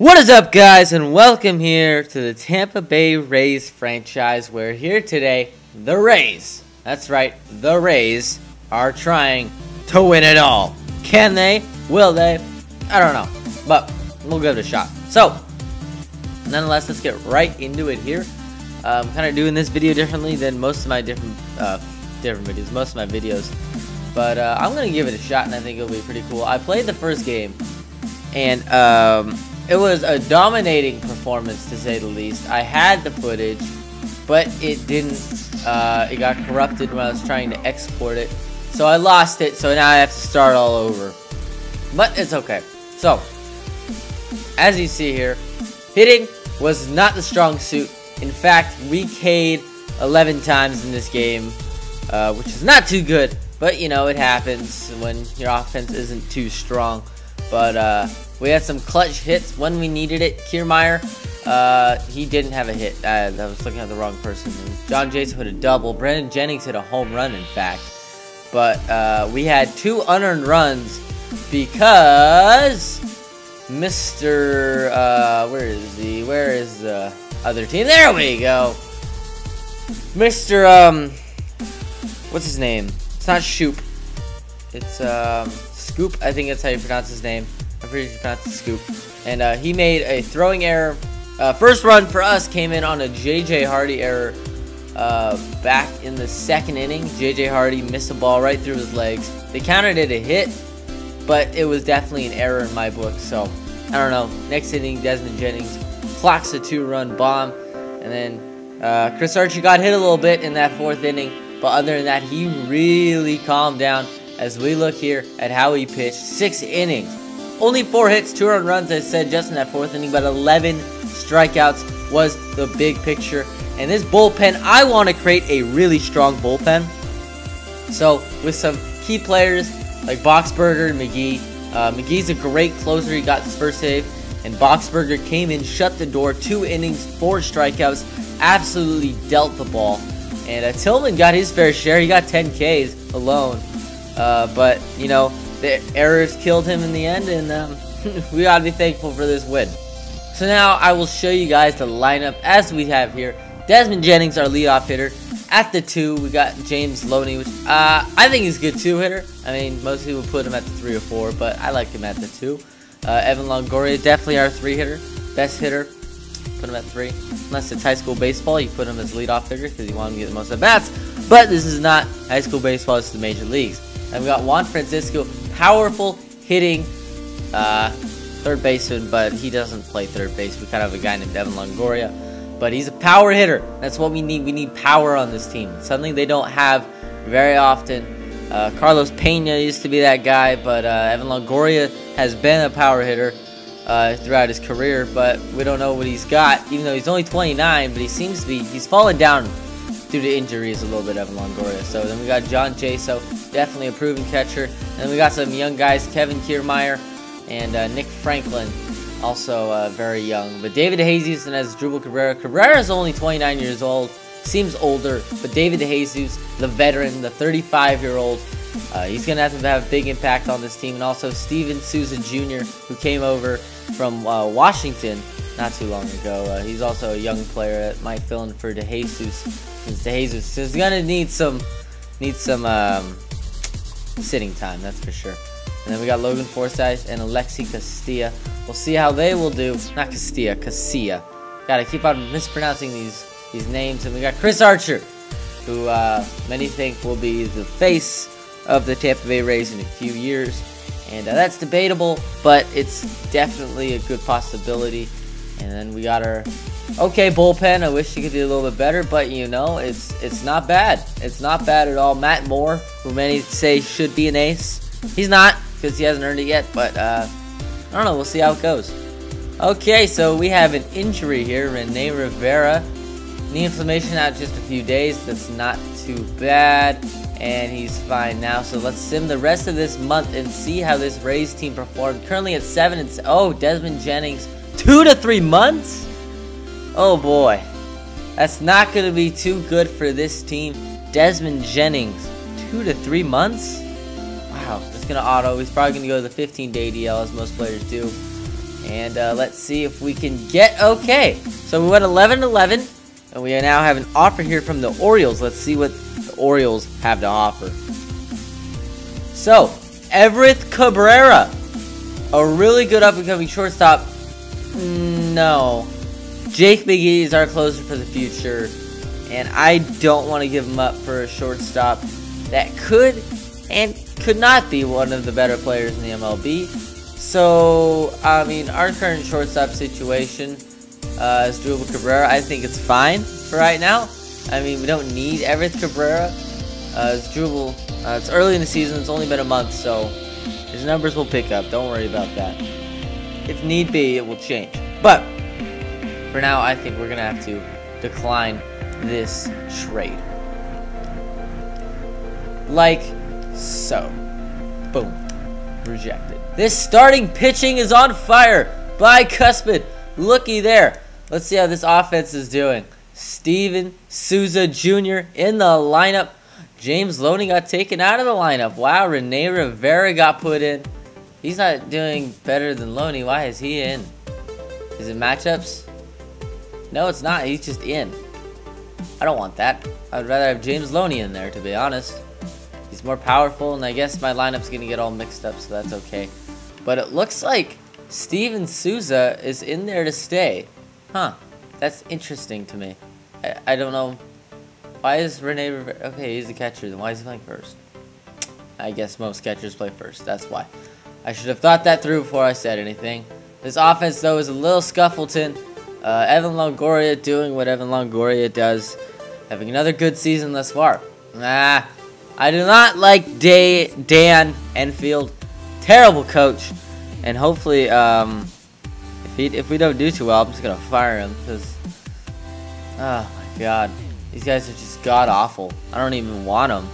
What is up, guys, and welcome here to the Tampa Bay Rays franchise. We're here today. The Rays, that's right, the Rays are trying to win it all. Can they? Will they? I don't know, but we'll give it a shot. So, nonetheless, let's get right into it here. I'm kind of doing this video differently than most of my different videos, but I'm gonna give it a shot, and I think it'll be pretty cool. I played the first game, and it was a dominating performance, to say the least. I had the footage, but it didn't, it got corrupted when I was trying to export it. So I lost it, so now I have to start all over. But it's okay. So, as you see here, hitting was not the strong suit. In fact, we K'd 11 times in this game, which is not too good. But, you know, it happens when your offense isn't too strong. But, we had some clutch hits when we needed it. Kiermaier, he didn't have a hit. I was looking at the wrong person. John Jason hit a double. Brandon Jennings hit a home run, in fact. But we had 2 unearned runs because Mr. Where is the other team? There we go. Mr. What's his name? It's not Shoop. It's Scoop. I think that's how you pronounce his name. I'm pretty sure it's Scoop. And he made a throwing error. First run for us came in on a J.J. Hardy error back in the 2nd inning. J.J. Hardy missed a ball right through his legs. They counted it a hit, but it was definitely an error in my book. So, I don't know. Next inning, Desmond Jennings clocks a 2-run bomb. And then Chris Archer got hit a little bit in that 4th inning. But other than that, he really calmed down as we look here at how he pitched. 6 innings. Only 4 hits, 2 earned runs, as I said, just in that 4th inning, but 11 strikeouts was the big picture. And this bullpen, I want to create a really strong bullpen. So, with some key players like Boxberger and McGee. McGee's a great closer. He got his first save. And Boxberger came in, shut the door, 2 innings, 4 strikeouts, absolutely dealt the ball. And Tillman got his fair share. He got 10 Ks alone. But, you know, the errors killed him in the end, and we gotta be thankful for this win. So now I will show you guys the lineup as we have here. Desmond Jennings, our leadoff hitter. At the 2, we got James Loney, which I think he's a good 2-hitter. I mean, most people put him at the 3 or 4, but I like him at the 2. Evan Longoria, definitely our 3-hitter, best hitter. Put him at 3. Unless it's high school baseball, you put him as leadoff hitter because you want him to get the most at bats. But this is not high school baseball; it's the major leagues. And we got Juan Francisco, powerful hitting 3rd baseman, but he doesn't play 3rd base. We kind of have a guy named Evan Longoria, but he's a power hitter. That's what we need. We need power on this team. Something they don't have very often. Carlos Pena used to be that guy, but Evan Longoria has been a power hitter throughout his career, but we don't know what he's got, even though he's only 29, but he seems to be, he's fallen down due to injuries a little bit, Evan Longoria. So then we got John Jaso, definitely a proven catcher. And then we got some young guys, Kevin Kiermaier and Nick Franklin, also very young. But David DeJesus and as Drupal Cabrera. Cabrera is only 29 years old, seems older, but David DeJesus, the veteran, the 35-year-old, he's going to have a big impact on this team. And also Steven Souza Jr., who came over from Washington not too long ago. He's also a young player that might fill in for DeJesus. Since DeJesus is gonna need some sitting time, that's for sure. And then we got Logan Forsythe and Alexi Castilla. We'll see how they will do. Not Castilla, Casilla. Gotta keep on mispronouncing these names. And we got Chris Archer, who many think will be the face of the Tampa Bay Rays in a few years. And that's debatable, but it's definitely a good possibility. And then we got our okay bullpen. I wish he could do a little bit better, but you know, it's not bad. It's not bad at all. Matt Moore, who many say should be an ace, he's not because he hasn't earned it yet. But I don't know. We'll see how it goes. Okay, so we have an injury here. Rene Rivera, knee inflammation out just a few days. That's not too bad, and he's fine now. So let's sim the rest of this month and see how this Rays team performed. Currently at 7 and oh, Desmond Jennings, 2 to 3 months. Oh boy, that's not going to be too good for this team. Desmond Jennings, 2 to 3 months? Wow, that's going to auto. He's probably going to go to the 15-day DL as most players do. And let's see if we can get okay. So we went 11-11, and we now have an offer here from the Orioles. Let's see what the Orioles have to offer. So, Everett Cabrera, a really good up-and-coming shortstop. No. Jake McGee is our closer for the future, and I don't want to give him up for a shortstop that could and could not be one of the better players in the MLB. So, I mean, our current shortstop situation is Drupal Cabrera. I think it's fine for right now. I mean, we don't need Everett Cabrera. It's Drupal. It's early in the season. It's only been a month, so his numbers will pick up. Don't worry about that. If need be, it will change. But for now, I think we're going to have to decline this trade. Like so. Boom. Rejected. This starting pitching is on fire. Bicuspid. Looky there. Let's see how this offense is doing. Steven Souza Jr. in the lineup. James Loney got taken out of the lineup. Wow, Rene Rivera got put in. He's not doing better than Loney. Why is he in? Is it matchups? No, it's not. He's just in. I don't want that. I'd rather have James Loney in there, to be honest. He's more powerful, and I guess my lineup's going to get all mixed up, so that's okay. But it looks like Steven Souza is in there to stay. Huh. That's interesting to me. I don't know. Why is Rene Rivera... Okay, he's a catcher. Then why is he playing first? I guess most catchers play first. That's why. I should have thought that through before I said anything. This offense, though, is a little scuffleton. Evan Longoria doing what Evan Longoria does. Having another good season thus far. I do not like Dan Enfield. Terrible coach. And hopefully, if we don't do too well, I'm just going to fire him. Because, oh my god. These guys are just god-awful. I don't even want them.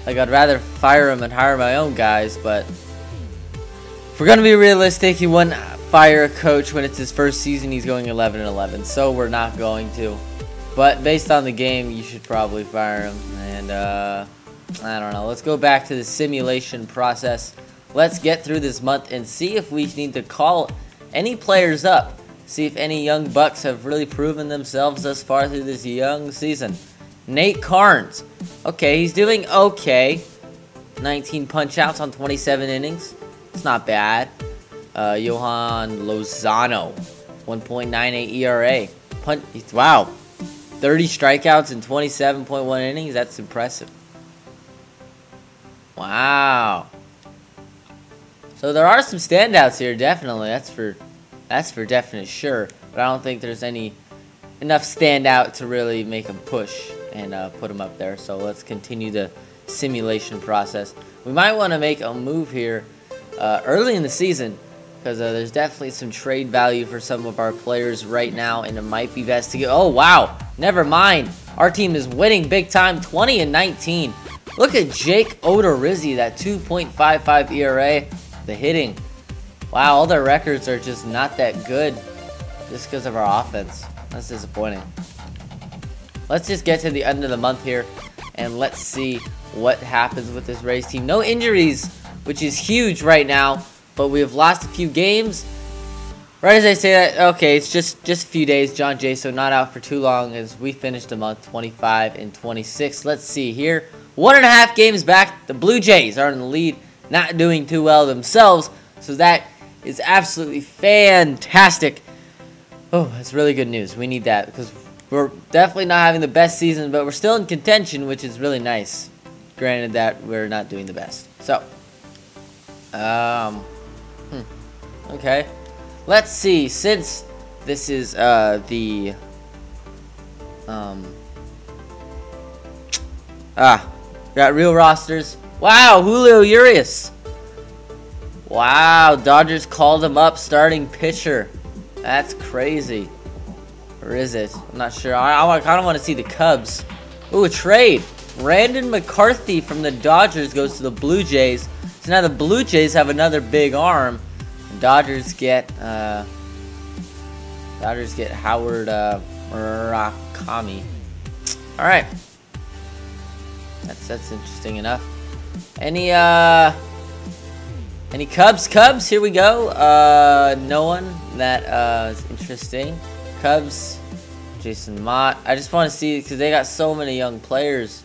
Like, I'd rather fire him and hire my own guys, but if we're going to be realistic, you wouldn't fire a coach when it's his first season. He's going 11-11, so we're not going to. But based on the game, you should probably fire him. And, I don't know. Let's go back to the simulation process. Let's get through this month and see if we need to call any players up. See if any young bucks have really proven themselves thus far through this young season. Nate Carnes. Okay, he's doing okay. 19 punch-outs on 27 innings. It's not bad. Johan Lozano. 1.98 ERA. Wow. 30 strikeouts in 27.1 innings. That's impressive. Wow. So there are some standouts here, definitely. That's for definite sure. But I don't think there's enough standout to really make them push and put them up there. So let's continue the simulation process. We might want to make a move here early in the season because there's definitely some trade value for some of our players right now, and it might be best to get. Oh wow, never mind. Our team is winning big time, 20-19. Look at Jake Odorizzi, that 2.55 ERA. The hitting. Wow, all their records are just not that good just because of our offense. That's disappointing. Let's just get to the end of the month here and let's see what happens with this Rays team. No injuries, which is huge right now, but we have lost a few games. Right as I say that, okay, it's just a few days. John Jay, so not out for too long as we finished the month 25-26. Let's see here. 1.5 games back. The Blue Jays are in the lead, not doing too well themselves, so that is absolutely fantastic. Oh, that's really good news. We need that because we're definitely not having the best season, but we're still in contention, which is really nice. Granted that we're not doing the best. So, okay. Let's see. Since this is we got real rosters. Wow, Julio Urias. Wow, Dodgers called him up, starting pitcher. That's crazy. Or is it? I'm not sure. I kind of want to see the Cubs. Ooh, a trade. Brandon McCarthy from the Dodgers goes to the Blue Jays. So now the Blue Jays have another big arm. And Dodgers get Howard Murakami. All right. That's interesting enough. Any Any Cubs? Cubs, here we go. No one that is interesting. Cubs, Jason Mott. I just want to see, because they got so many young players.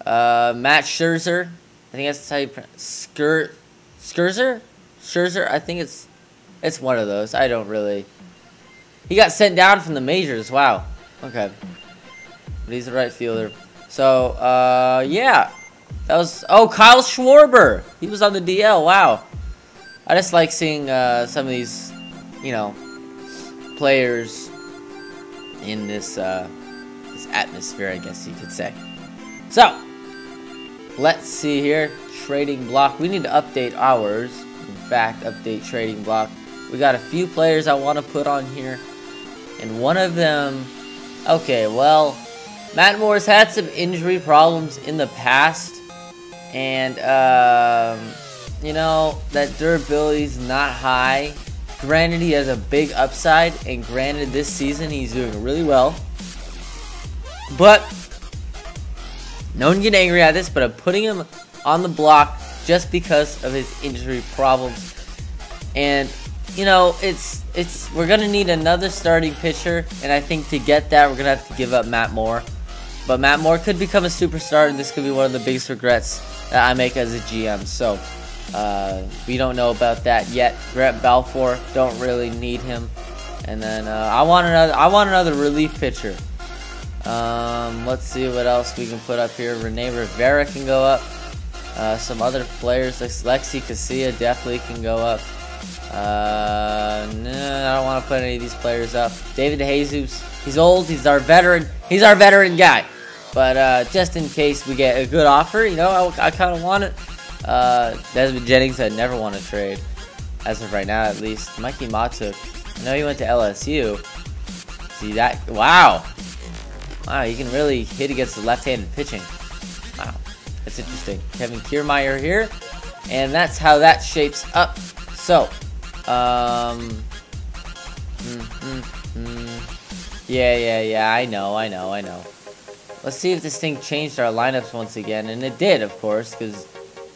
Matt Scherzer. I think that's how you pronounce Scherzer? Scherzer? I think it's one of those. I don't really. He got sent down from the majors. Wow. Okay. But he's a right fielder. So, yeah. That was, oh, Kyle Schwarber. He was on the DL. Wow. I just like seeing some of these, you know, players in this this atmosphere, I guess you could say. So, let's see here. Trading block. We need to update ours. In fact, update trading block. We got a few players I want to put on here. And one of them, okay, well, Matt Moore's had some injury problems in the past. And, you know, that durability is not high. Granted, he has a big upside. And granted, this season he's doing really well. But, no one can get angry at this, but I'm putting him on the block just because of his injury problems. And, you know, we're going to need another starting pitcher. And I think to get that, we're going to have to give up Matt Moore. But Matt Moore could become a superstar, and this could be one of the biggest regrets that I make as a GM. So, we don't know about that yet. Grant Balfour, don't really need him. And then I want another relief pitcher. Let's see what else we can put up here. Rene Rivera can go up. Some other players like Lexi Casilla definitely can go up. No, I don't want to put any of these players up. David DeJesus, he's old. He's our veteran. He's our veteran guy. But just in case we get a good offer, you know, I kind of want it. Desmond Jennings, I never want to trade, as of right now at least. Mikey Matuk, I know he went to LSU. See that? Wow. Wow, he can really hit against the left-handed pitching. Wow, that's interesting. Kevin Kiermaier here, and that's how that shapes up. So, yeah, I know. Let's see if this thing changed our lineups once again, and it did, of course, because,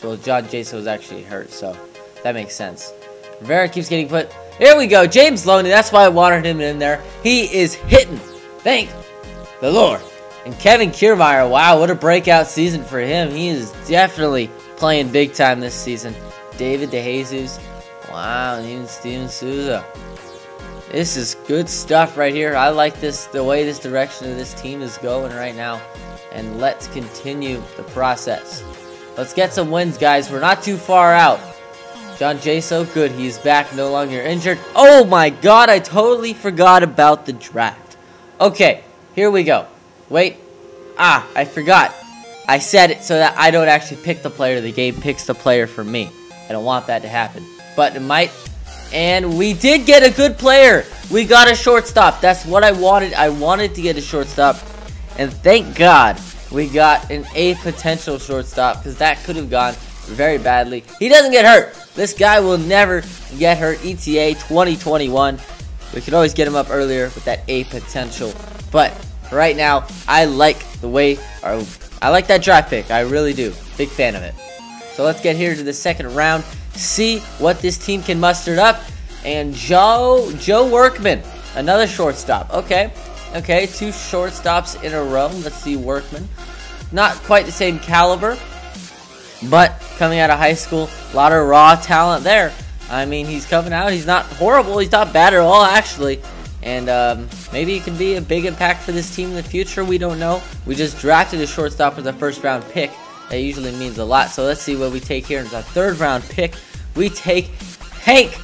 well, John Jason was actually hurt, so that makes sense. Rivera keeps getting put. Here we go, James Loney. That's why I wanted him in there. He is hitting. Thank the Lord. And Kevin Kiermaier, wow, what a breakout season for him. He is definitely playing big time this season. David DeJesus, wow, and even Steven Souza. This is good stuff right here. I like this, the way this direction of this team is going right now. And let's continue the process. Let's get some wins, guys. We're not too far out. John Jay, so good. He's back, no longer injured. Oh my God, I totally forgot about the draft. Okay, here we go. Wait. I forgot. I said it so that I don't actually pick the player. The game picks the player for me. I don't want that to happen. But it might. And we did get a good player. We got a shortstop. That's what I wanted. I wanted to get a shortstop. And thank God we got an A potential shortstop, because that could have gone very badly. He doesn't get hurt. This guy will never get hurt. ETA 2021. We could always get him up earlier with that A potential. But right now, I like the way, I like that draft pick. I really do. Big fan of it. So let's get here to the second round. See what this team can muster up. And Joe Workman, another shortstop. Okay, two shortstops in a row. Let's see Workman. Not quite the same caliber, but coming out of high school, a lot of raw talent there. I mean, he's coming out. He's not horrible. He's not bad at all, actually. And maybe he can be a big impact for this team in the future. We don't know. We just drafted a shortstop with a first-round pick. That usually means a lot. So let's see what we take here. It's a third-round pick. We take Hank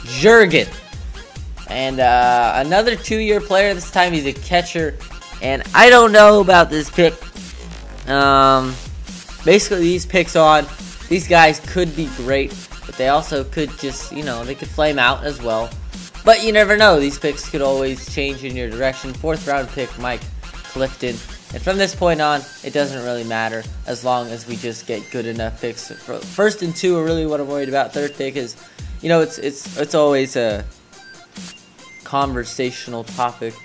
Jurgen. And another 2-year player. This time he's a catcher. And I don't know about this pick. Basically, these picks on, these guys could be great. But they also could just, you know, they could flame out as well. But you never know. These picks could always change in your direction. 4th-round pick, Mike Clifton. And from this point on, it doesn't really matter as long as we just get good enough picks. First and 2 are really what I'm worried about. 3rd pick is, you know, it's always a conversational topic,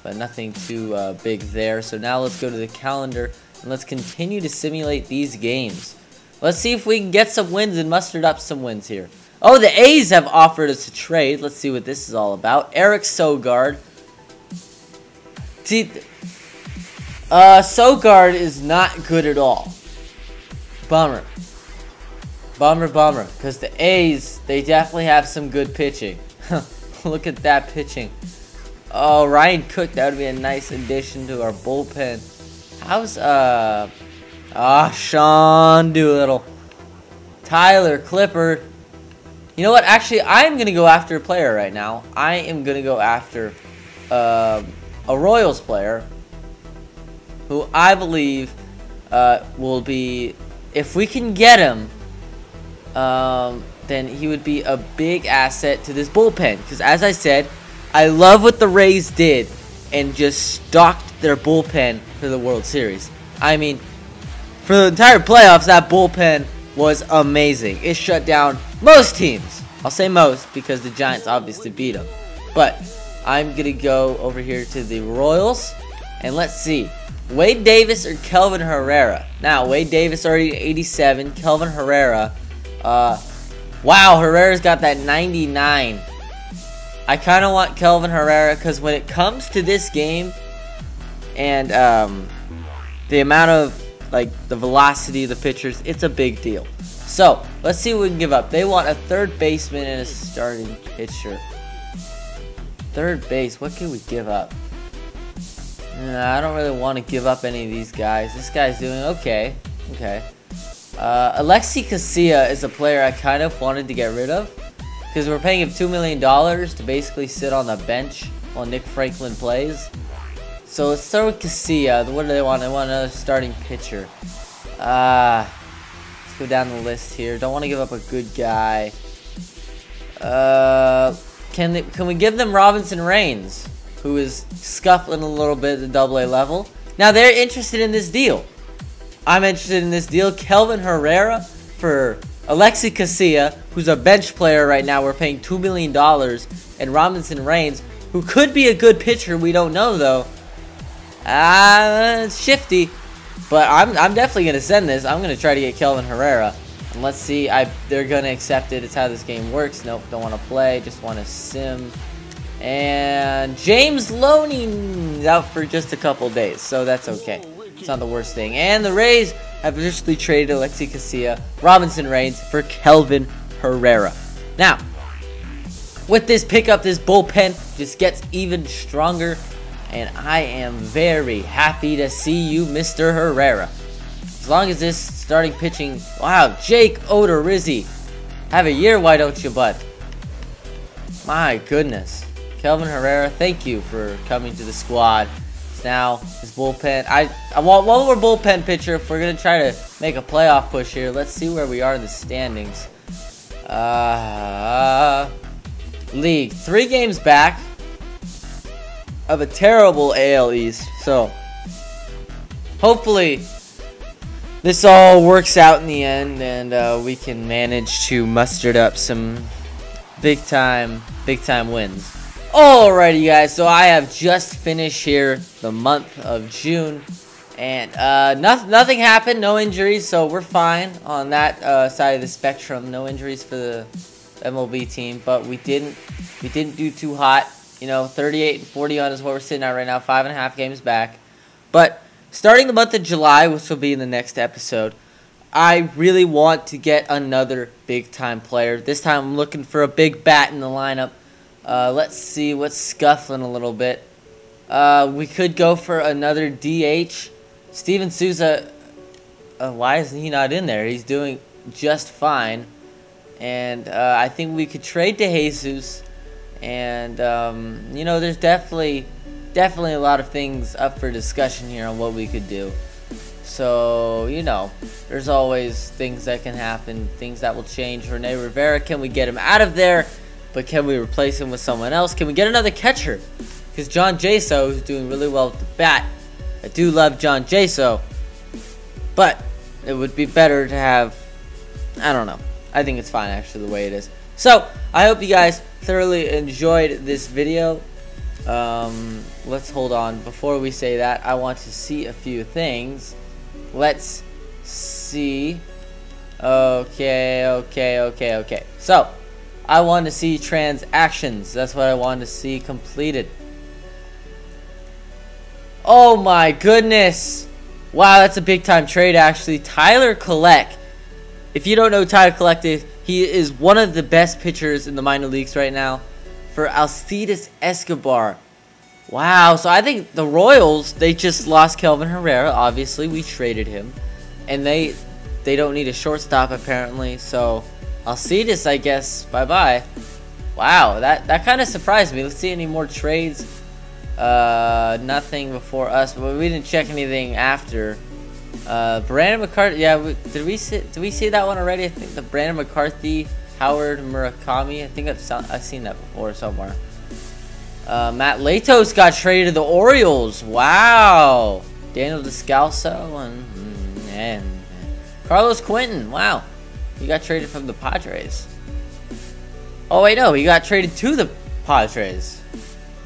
but nothing too big there. So now let's go to the calendar and let's continue to simulate these games. Let's see if we can get some wins and mustered up some wins here. Oh, the A's have offered us a trade. Let's see what this is all about. Eric Sogard. See, Sogard is not good at all. Bummer. Bummer. Because the A's, they definitely have some good pitching. Look at that pitching. Oh, Ryan Cook, that would be a nice addition to our bullpen. How's, Sean Doolittle. Tyler Clippard. You know what? Actually, I'm going to go after a player right now. I am going to go after a Royals player who I believe will be, if we can get him, then he would be a big asset to this bullpen. Because as I said, I love what the Rays did and just stocked their bullpen for the World Series. I mean, for the entire playoffs, that bullpen was amazing. It shut down most teams. I'll say most because the Giants obviously beat them. But I'm going to go over here to the Royals. And let's see. Wade Davis or Kelvin Herrera? Now, Wade Davis already 87. Kelvin Herrera. Wow, Herrera's got that 99. I kind of want Kelvin Herrera because when it comes to this game and the amount of, like, the velocity of the pitchers, it's a big deal. So, let's see what we can give up. They want a third baseman and a starting pitcher. Third base, what can we give up? I don't really want to give up any of these guys. This guy's doing okay. Alexi Casilla is a player I kind of wanted to get rid of because we're paying him $2 million to basically sit on the bench while Nick Franklin plays. So let's start with Casilla. What do they want? They want another starting pitcher. Let's go down the list here. Don't want to give up a good guy. Can we give them Robinson Reigns, who is scuffling a little bit at the AA level? Now they're interested in this deal. I'm interested in this deal. Kelvin Herrera for Alexi Casilla, who's a bench player right now. We're paying $2 million, and Robinson Reigns, who could be a good pitcher. We don't know though. It's shifty, but I'm definitely gonna send this. I'm gonna try to get Kelvin Herrera, and let's see. They're gonna accept it. It's how this game works. Nope, don't want to play. Just want to sim. And James Loney's out for just a couple days, so that's okay. It's not the worst thing. And the Rays have officially traded Alexi Casilla, Robinson Reigns for Kelvin Herrera. Now, with this pickup, this bullpen just gets even stronger. And I am very happy to see you, Mr. Herrera. As long as this starting pitching... Wow, Jake Odorizzi. Have a year, why don't you, bud? My goodness. Kelvin Herrera, thank you for coming to the squad. Now, this bullpen... I want one more bullpen pitcher if we're going to try to make a playoff push here. Let's see where we are in the standings. League. 3 games back of a terrible AL East, so hopefully this all works out in the end and we can manage to muster up some big time wins. Alrighty guys, so I have just finished here the month of June and nothing happened, no injuries, so we're fine on that side of the spectrum. No injuries for the MLB team, but we didn't do too hot. You know, 38 and 41 is what we're sitting at right now, 5.5 games back. But starting the month of July, which will be in the next episode, I really want to get another big-time player. This time I'm looking for a big bat in the lineup. Let's see what's scuffling a little bit. We could go for another DH. Steven Souza, why is he not in there? He's doing just fine. And I think we could trade to Jesus. And, you know, there's definitely a lot of things up for discussion here on what we could do. So, you know, there's always things that can happen, things that will change. Rene Rivera, can we get him out of there? But can we replace him with someone else? Can we get another catcher? Because John Jaso is doing really well with the bat. I do love John Jaso. But it would be better to have, I don't know. I think it's fine, actually, the way it is. So, I hope you guys thoroughly enjoyed this video. Let's hold on. Before we say that, I want to see a few things. Let's see. Okay. So, I want to see transactions. That's what I want to see completed. Oh my goodness. Wow, that's a big time trade actually. Tyler Collect. If you don't know Tyler Collect, he is one of the best pitchers in the minor leagues right now for Alcides Escobar. Wow, so I think the Royals, they just lost Kelvin Herrera. Obviously, we traded him. And they don't need a shortstop apparently. So, Alcides, I guess, bye-bye. Wow, that kind of surprised me. Let's see any more trades. Nothing before us, but we didn't check anything after. Brandon McCarthy, yeah, did we see that one already? I think the Brandon McCarthy, Howard Murakami, I think I've seen that before somewhere. Matt Latos got traded to the Orioles. Wow. Daniel Descalso and Carlos Quentin. Wow, he got traded from the Padres. Oh wait, no, he got traded to the Padres.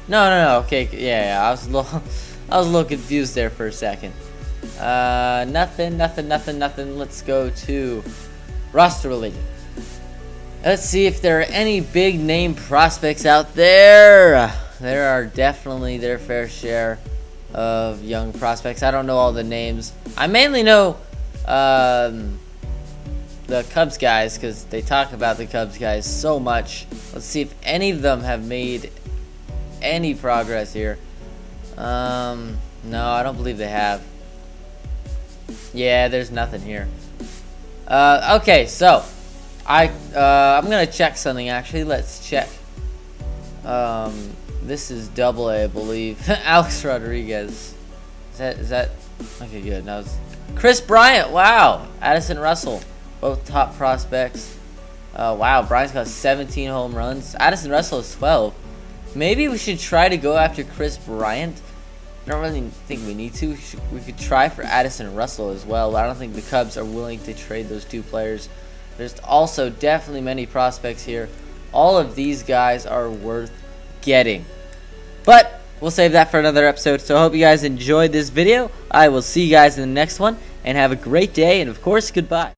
No. Okay, yeah. I was a little confused there for a second. Nothing. Let's go to roster related. Let's see if there are any big name prospects out there. There are definitely their fair share of young prospects. I don't know all the names. I mainly know the Cubs guys because they talk about the Cubs guys so much. Let's see if any of them have made any progress here. No, I don't believe they have. Yeah, there's nothing here. Okay, so I'm gonna check something actually. Let's check. This is Double-A, I believe. Alex Rodriguez. Is that okay? Good. Now it's Chris Bryant. Wow. Addison Russell. Both top prospects. Wow. Bryant's got 17 home runs. Addison Russell is 12. Maybe we should try to go after Chris Bryant. I don't really think we need to. We could try for Addison Russell as well. But I don't think the Cubs are willing to trade those two players. There's also definitely many prospects here. All of these guys are worth getting. But we'll save that for another episode. So I hope you guys enjoyed this video. I will see you guys in the next one. And have a great day. And of course, goodbye.